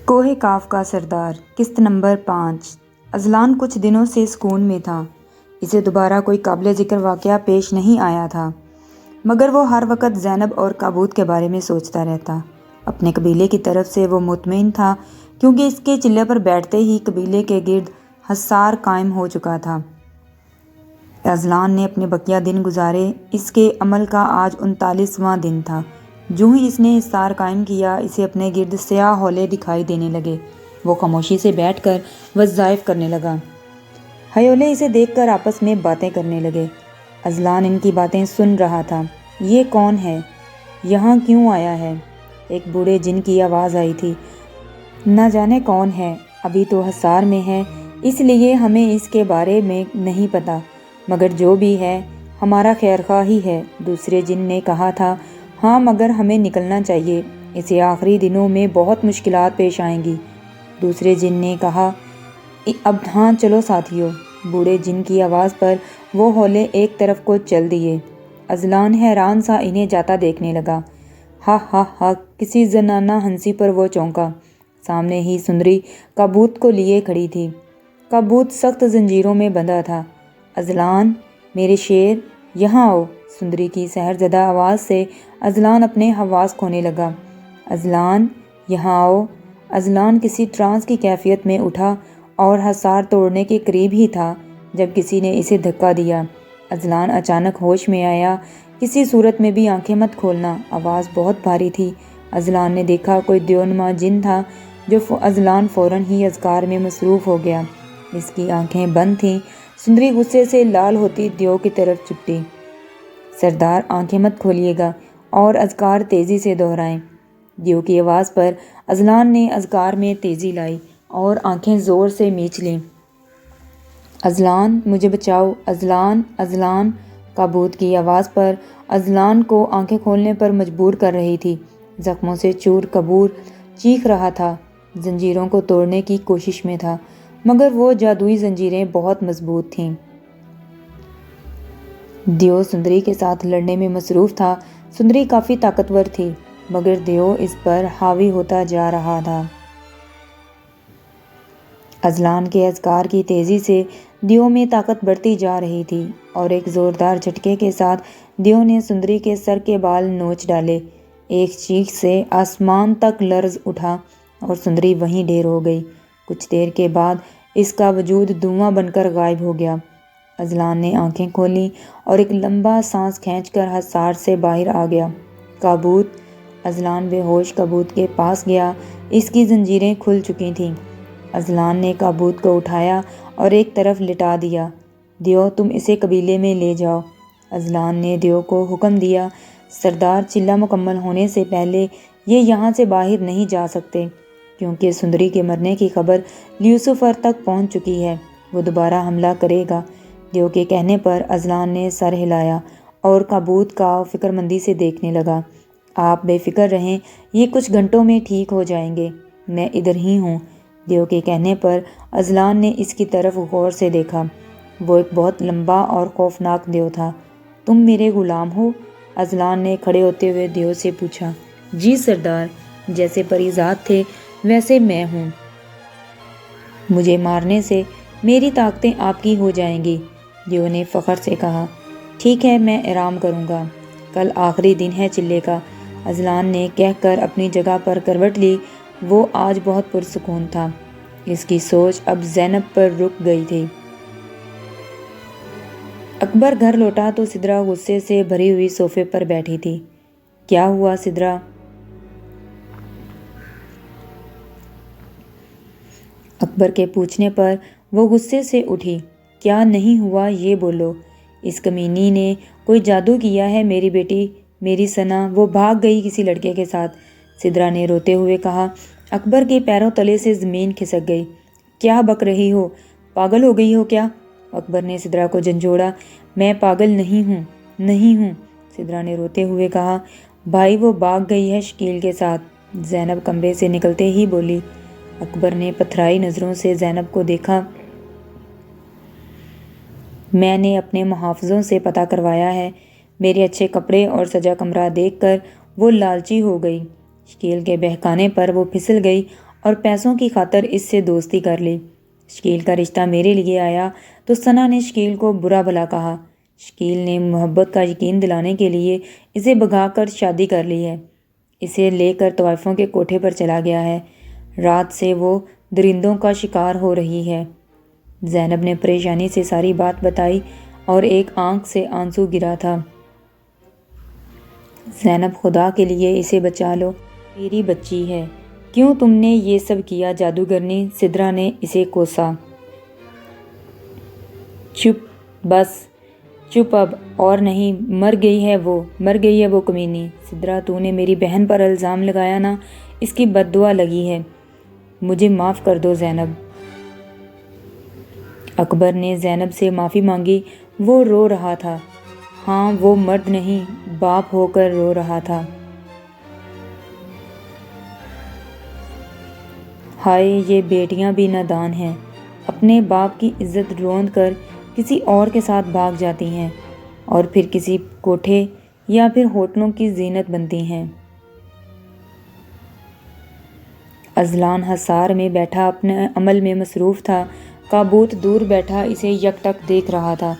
کوہ کاف کا سردار قسط نمبر 5۔ اذلان کچھ دنوں سے سکون میں تھا۔ اسے دوبارہ کوئی قابل ذکر واقعہ پیش نہیں آیا تھا، مگر وہ ہر وقت زینب اور کابوت کے بارے میں سوچتا رہتا۔ اپنے قبیلے کی طرف سے وہ مطمئن تھا، کیونکہ اس کے چلے پر بیٹھتے ہی قبیلے کے گرد حصار قائم ہو چکا تھا۔ اذلان نے اپنے بقیہ دن گزارے۔ اس کے عمل کا آج 39واں دن تھا۔ جو ہی اس نے حصار قائم کیا، اسے اپنے گرد سیاہ ہولے دکھائی دینے لگے۔ وہ خاموشی سے بیٹھ کر وظائف کرنے لگا۔ ہیولے اسے دیکھ کر آپس میں باتیں کرنے لگے۔ اذلان ان کی باتیں سن رہا تھا۔ یہ کون ہے؟ یہاں کیوں آیا ہے؟ ایک بوڑھے جن کی آواز آئی تھی۔ نہ جانے کون ہے، ابھی تو حصار میں ہے، اس لیے ہمیں اس کے بارے میں نہیں پتا، مگر جو بھی ہے ہمارا خیر خواہ ہی ہے۔ دوسرے جن نے کہا تھا، ہاں مگر ہمیں نکلنا چاہیے، اسے آخری دنوں میں بہت مشکلات پیش آئیں گی۔ دوسرے جن نے کہا، اب ہاں چلو ساتھیو۔ بوڑھے جن کی آواز پر وہ ہولے ایک طرف کو چل دیے۔ اذلان حیران سا انہیں جاتا دیکھنے لگا۔ ہا ہا ہا، کسی زنانہ ہنسی پر وہ چونکا۔ سامنے ہی سندری کابوت کو لیے کھڑی تھی۔ کابوت سخت زنجیروں میں بندھا تھا۔ اذلان، میرے شیر، یہاں آؤ۔ سندری کی سحر زدہ آواز سے اذلان اپنے حواس کھونے لگا۔ اذلان، یہاں آؤ۔ اذلان کسی ٹرانس کی کیفیت میں اٹھا اور حصار توڑنے کے قریب ہی تھا جب کسی نے اسے دھکا دیا۔ اذلان اچانک ہوش میں آیا۔ کسی صورت میں بھی آنکھیں مت کھولنا، آواز بہت بھاری تھی۔ اذلان نے دیکھا کوئی دیونما جن تھا جو اذلان فوراً ہی اذکار میں مصروف ہو گیا۔ اس کی آنکھیں بند تھیں۔ سندری غصے سے لال ہوتی دیو کی طرف چپٹی۔ سردار، آنکھیں مت کھولیے گا اور اذکار تیزی سے دہرائیں۔ دیو کی آواز پر اذلان نے اذکار میں تیزی لائی اور آنکھیں زور سے میچ لیں۔ اذلان، مجھے بچاؤ، اذلان، اذلان۔ کابوت کی آواز پر اذلان کو آنکھیں کھولنے پر مجبور کر رہی تھی۔ زخموں سے چور کبور چیخ رہا تھا، زنجیروں کو توڑنے کی کوشش میں تھا، مگر وہ جادوئی زنجیریں بہت مضبوط تھیں۔ دیو سندری کے ساتھ لڑنے میں مصروف تھا۔ سندری کافی طاقتور تھی، مگر دیو اس پر حاوی ہوتا جا رہا تھا۔ اذلان کے اذکار کی تیزی سے دیو میں طاقت بڑھتی جا رہی تھی اور ایک زوردار جھٹکے کے ساتھ دیو نے سندری کے سر کے بال نوچ ڈالے۔ ایک چیخ سے آسمان تک لرز اٹھا اور سندری وہیں ڈھیر ہو گئی۔ کچھ دیر کے بعد اس کا وجود دھواں بن کر غائب ہو گیا۔ اذلان نے آنکھیں کھولیں اور ایک لمبا سانس کھینچ کر حصار سے باہر آ گیا۔ کابوت! اذلان بے ہوش کابوت کے پاس گیا۔ اس کی زنجیریں کھل چکی تھیں۔ اذلان نے کابوت کو اٹھایا اور ایک طرف لٹا دیا۔ دیو، تم اسے قبیلے میں لے جاؤ۔ اذلان نے دیو کو حکم دیا۔ سردار، چلہ مکمل ہونے سے پہلے یہ یہاں سے باہر نہیں جا سکتے، کیونکہ سندری کے مرنے کی خبر لیوسفر تک پہنچ چکی ہے۔ وہ دوبارہ حملہ کرے گا۔ دیو کے کہنے پر اذلان نے سر ہلایا اور کابوت کا فکر مندی سے دیکھنے لگا۔ آپ بے فکر رہیں، یہ کچھ گھنٹوں میں ٹھیک ہو جائیں گے، میں ادھر ہی ہوں۔ دیو کے کہنے پر اذلان نے اس کی طرف غور سے دیکھا۔ وہ ایک بہت لمبا اور خوفناک دیو تھا۔ تم میرے غلام ہو؟ اذلان نے کھڑے ہوتے ہوئے دیو سے پوچھا۔ جی سردار، جیسے پریزاد تھے ویسے میں ہوں۔ مجھے مارنے سے میری طاقتیں آپ کی ہو جائیں گی، دیو نے فخر سے کہا۔ ٹھیک ہے، میں آرام کروں گا، کل آخری دن ہے چلے کا، اذلان نے کہہ کر اپنی جگہ پر کروٹ لی۔ وہ آج بہت پرسکون تھا۔ اس کی سوچ اب زینب پر رک گئی تھی۔ اکبر گھر لوٹا تو سدرا غصے سے بھری ہوئی صوفے پر بیٹھی تھی۔ کیا ہوا سدرا؟ اکبر کے پوچھنے پر وہ غصے سے اٹھی۔ کیا نہیں ہوا یہ بولو۔ اس کمینی نے کوئی جادو کیا ہے میری بیٹی، میری ثنا، وہ بھاگ گئی کسی لڑکے کے ساتھ، سدرا نے روتے ہوئے کہا۔ اکبر کے پیروں تلے سے زمین کھسک گئی۔ کیا بک رہی ہو؟ پاگل ہو گئی ہو کیا؟ اکبر نے سدرا کو جھنجھوڑا۔ میں پاگل نہیں ہوں، نہیں ہوں، سدرا نے روتے ہوئے کہا۔ بھائی، وہ بھاگ گئی ہے شکیل کے ساتھ، زینب کمرے سے نکلتے ہی بولی۔ اکبر نے پتھرائی نظروں سے زینب کو دیکھا۔ میں نے اپنے محافظوں سے پتہ کروایا ہے، میرے اچھے کپڑے اور سجا کمرہ دیکھ کر وہ لالچی ہو گئی، شکیل کے بہکانے پر وہ پھسل گئی اور پیسوں کی خاطر اس سے دوستی کر لی۔ شکیل کا رشتہ میرے لیے آیا تو ثنا نے شکیل کو برا بھلا کہا۔ شکیل نے محبت کا یقین دلانے کے لیے اسے بھگا کر شادی کر لی ہے۔ اسے لے کر طوائفوں کے کوٹھے پر چلا گیا ہے۔ رات سے وہ درندوں کا شکار ہو رہی ہے۔ زینب نے پریشانی سے ساری بات بتائی اور ایک آنکھ سے آنسو گرا تھا۔ زینب خدا کے لیے اسے بچا لو، میری بچی ہے، کیوں تم نے یہ سب کیا جادوگرنی؟ سدرا نے اسے کوسا۔ چپ، بس چپ اب، اور نہیں، مر گئی ہے وہ کمینی۔ سدرا تو نے میری بہن پر الزام لگایا نا، اس کی بد دعا لگی ہے، مجھے معاف کر دو زینب۔ اکبر نے زینب سے معافی مانگی، وہ رو رہا تھا۔ ہاں، وہ مرد نہیں، باپ ہو کر رو رہا تھا۔ ہائے، یہ بیٹیاں بھی نادان ہیں، اپنے باپ کی عزت روند کر کسی اور کے ساتھ بھاگ جاتی ہیں اور پھر کسی کوٹھے یا پھر ہوٹلوں کی زینت بنتی ہیں۔ اذلان حصار میں بیٹھا اپنے عمل میں مصروف تھا۔ کابوت دور بیٹھا اسے یکٹک دیکھ رہا تھا۔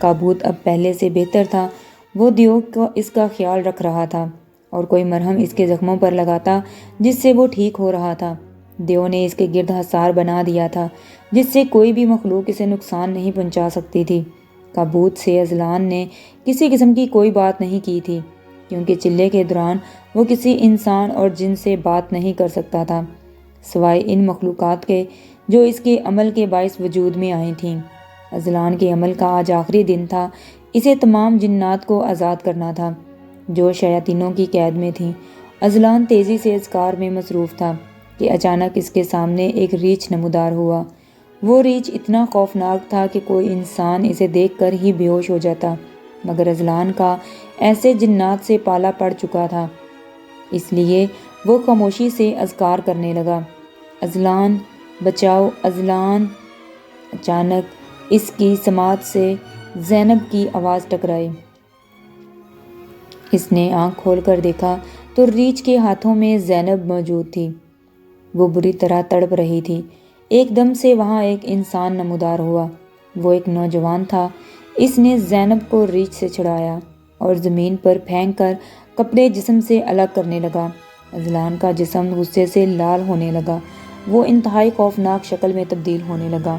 کابوت اب پہلے سے بہتر تھا۔ وہ دیو کو اس کا خیال رکھ رہا تھا اور کوئی مرہم اس کے زخموں پر لگاتا جس سے وہ ٹھیک ہو رہا تھا۔ دیو نے اس کے گرد حصار بنا دیا تھا جس سے کوئی بھی مخلوق اسے نقصان نہیں پہنچا سکتی تھی۔ کابوت سے اذلان نے کسی قسم کی کوئی بات نہیں کی تھی کیونکہ چلے کے دوران وہ کسی انسان اور جن سے بات نہیں کر سکتا تھا سوائے ان مخلوقات کے جو اس کے عمل کے باعث وجود میں آئی تھیں۔ اذلان کے عمل کا آج آخری دن تھا۔ اسے تمام جنات کو آزاد کرنا تھا جو شیاطینوں کی قید میں تھیں۔ اذلان تیزی سے اذکار میں مصروف تھا کہ اچانک اس کے سامنے ایک ریچھ نمودار ہوا۔ وہ ریچھ اتنا خوفناک تھا کہ کوئی انسان اسے دیکھ کر ہی بے ہوش ہو جاتا، مگر اذلان کا ایسے جنات سے پالا پڑ چکا تھا، اس لیے وہ خاموشی سے اذکار کرنے لگا۔ اذلان بچاؤ، اذلان۔ اچانک اس کی سماعت سے زینب کی آواز ٹکرائی۔ اس نے آنکھ کھول کر دیکھا تو ریچھ کے ہاتھوں میں زینب موجود تھی۔ وہ بری طرح تڑپ رہی تھی۔ ایک دم سے وہاں ایک انسان نمودار ہوا۔ وہ ایک نوجوان تھا۔ اس نے زینب کو ریچھ سے چھڑایا اور زمین پر پھینک کر کپڑے جسم سے الگ کرنے لگا۔ اذلان کا جسم غصے سے لال ہونے لگا۔ وہ انتہائی خوفناک شکل میں تبدیل ہونے لگا۔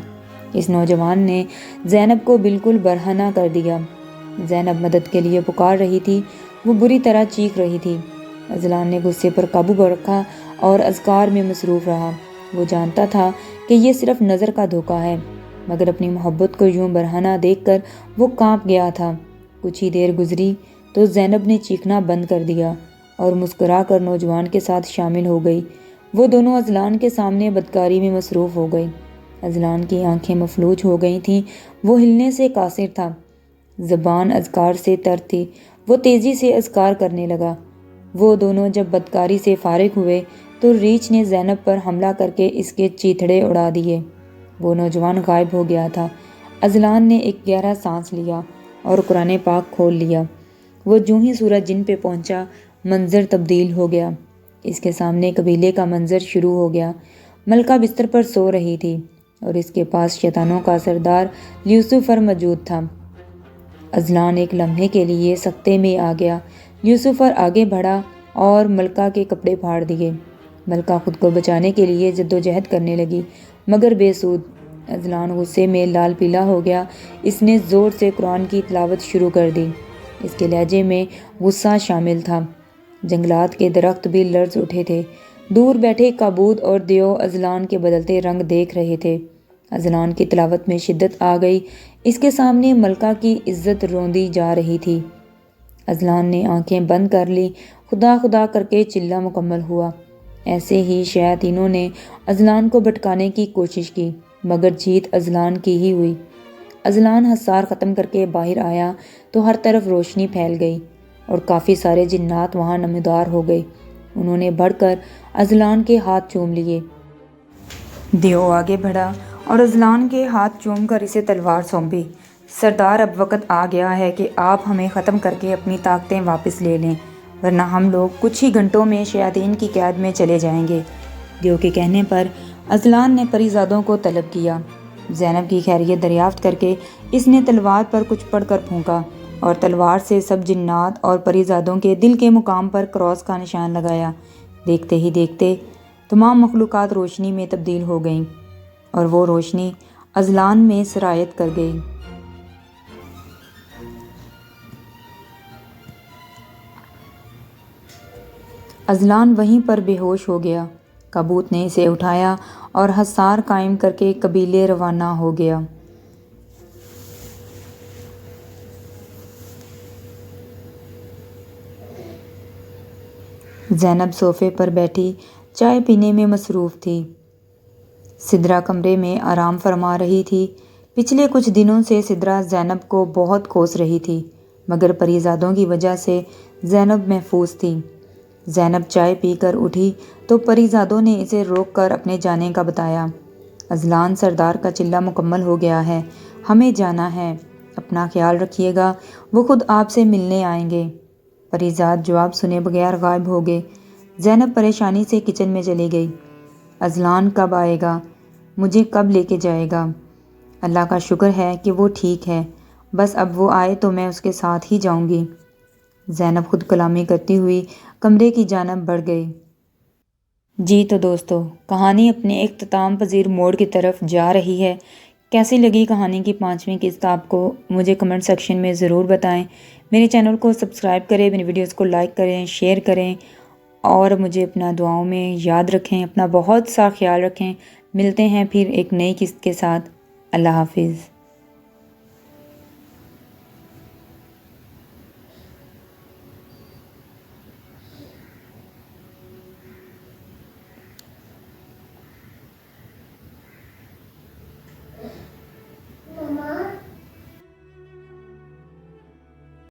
اس نوجوان نے زینب کو بالکل برہنہ کر دیا۔ زینب مدد کے لیے پکار رہی تھی۔ وہ بری طرح چیخ رہی تھی۔ اذلان نے غصے پر قابو رکھا اور اذکار میں مصروف رہا۔ وہ جانتا تھا کہ یہ صرف نظر کا دھوکہ ہے، مگر اپنی محبت کو یوں برہنہ دیکھ کر وہ کانپ گیا تھا۔ کچھ ہی دیر گزری تو زینب نے چیخنا بند کر دیا اور مسکرا کر نوجوان کے ساتھ شامل ہو گئی۔ وہ دونوں اذلان کے سامنے بدکاری میں مصروف ہو گئی۔ اذلان کی آنکھیں مفلوج ہو گئی تھیں۔ وہ ہلنے سے قاصر تھا، زبان اذکار سے تر تھی۔ وہ تیزی سے اذکار کرنے لگا۔ وہ دونوں جب بدکاری سے فارغ ہوئے تو ریچھ نے زینب پر حملہ کر کے اس کے چیتھڑے اڑا دیے۔ وہ نوجوان غائب ہو گیا تھا۔ اذلان نے ایک گہرا سانس لیا اور قرآن پاک کھول لیا۔ وہ جوں ہی سورج جن پہ پہنچا، منظر تبدیل ہو گیا۔ اس کے سامنے قبیلے کا منظر شروع ہو گیا۔ ملکہ بستر پر سو رہی تھی اور اس کے پاس شیطانوں کا سردار لیوسفر موجود تھا۔ اذلان ایک لمحے کے لیے سکتے میں آ گیا۔ لیوسفر آگے بڑھا اور ملکہ کے کپڑے پھاڑ دیے۔ ملکہ خود کو بچانے کے لیے جدوجہد کرنے لگی مگر بے سود۔ اذلان غصے میں لال پیلا ہو گیا۔ اس نے زور سے قرآن کی تلاوت شروع کر دی۔ اس کے لہجے میں غصہ شامل تھا۔ جنگلات کے درخت بھی لرز اٹھے تھے۔ دور بیٹھے کابوت اور دیو اذلان کے بدلتے رنگ دیکھ رہے تھے۔ اذلان کی تلاوت میں شدت آ گئی۔ اس کے سامنے ملکہ کی عزت روندی جا رہی تھی۔ اذلان نے آنکھیں بند کر لی۔ خدا خدا کر کے چلہ مکمل ہوا۔ ایسے ہی شیاطینوں نے اذلان کو بھٹکانے کی کوشش کی مگر جیت اذلان کی ہی ہوئی۔ اذلان حصار ختم کر کے باہر آیا تو ہر طرف روشنی پھیل گئی اور کافی سارے جنات وہاں نمودار ہو گئے۔ انہوں نے بڑھ کر اذلان کے ہاتھ چوم لیے۔ دیو آگے بڑھا اور اذلان کے ہاتھ چوم کر اسے تلوار سونپی۔ سردار، اب وقت آ گیا ہے کہ آپ ہمیں ختم کر کے اپنی طاقتیں واپس لے لیں، ورنہ ہم لوگ کچھ ہی گھنٹوں میں شیاطین کی قید میں چلے جائیں گے۔ دیو کے کہنے پر اذلان نے پری زادوں کو طلب کیا۔ زینب کی خیریت دریافت کر کے اس نے تلوار پر کچھ پڑھ کر پھونکا اور تلوار سے سب جنات اور پری زادوں کے دل کے مقام پر کراس کا نشان لگایا۔ دیکھتے ہی دیکھتے تمام مخلوقات روشنی میں تبدیل ہو گئیں اور وہ روشنی اذلان میں سرایت کر گئی۔ اذلان وہیں پر بے ہوش ہو گیا۔ کابوت نے اسے اٹھایا اور حصار قائم کر کے قبیلے روانہ ہو گیا۔ زینب صوفے پر بیٹھی چائے پینے میں مصروف تھی۔ سدرا کمرے میں آرام فرما رہی تھی۔ پچھلے کچھ دنوں سے سدرا زینب کو بہت کوس رہی تھی، مگر پری زادوں کی وجہ سے زینب محفوظ تھی۔ زینب چائے پی کر اٹھی تو پری زادوں نے اسے روک کر اپنے جانے کا بتایا۔ اذلان سردار کا چلہ مکمل ہو گیا ہے، ہمیں جانا ہے، اپنا خیال رکھیے گا، وہ خود آپ سے ملنے آئیں گے۔ پری زاد جواب سنے بغیر غائب ہو گئے۔ زینب پریشانی سے کچن میں چلی گئی۔ اذلان کب آئے گا؟ مجھے کب لے کے جائے گا؟ اللہ کا شکر ہے کہ وہ ٹھیک ہے، بس اب وہ آئے تو میں اس کے ساتھ ہی جاؤں گی۔ زینب خود کلامی کرتی ہوئی کمرے کی جانب بڑھ گئی۔ جی تو دوستو، کہانی اپنے اختتام پذیر موڑ کی طرف جا رہی ہے۔ کیسی لگی کہانی کی 5ویں قسط آپ کو مجھے کمنٹ سیکشن میں ضرور بتائیں۔ میرے چینل کو سبسکرائب کریں، میری ویڈیوز کو لائک کریں، شیئر کریں اور مجھے اپنا دعاؤں میں یاد رکھیں۔ اپنا بہت سا خیال رکھیں۔ ملتے ہیں پھر ایک نئی قسط کے ساتھ۔ اللہ حافظ۔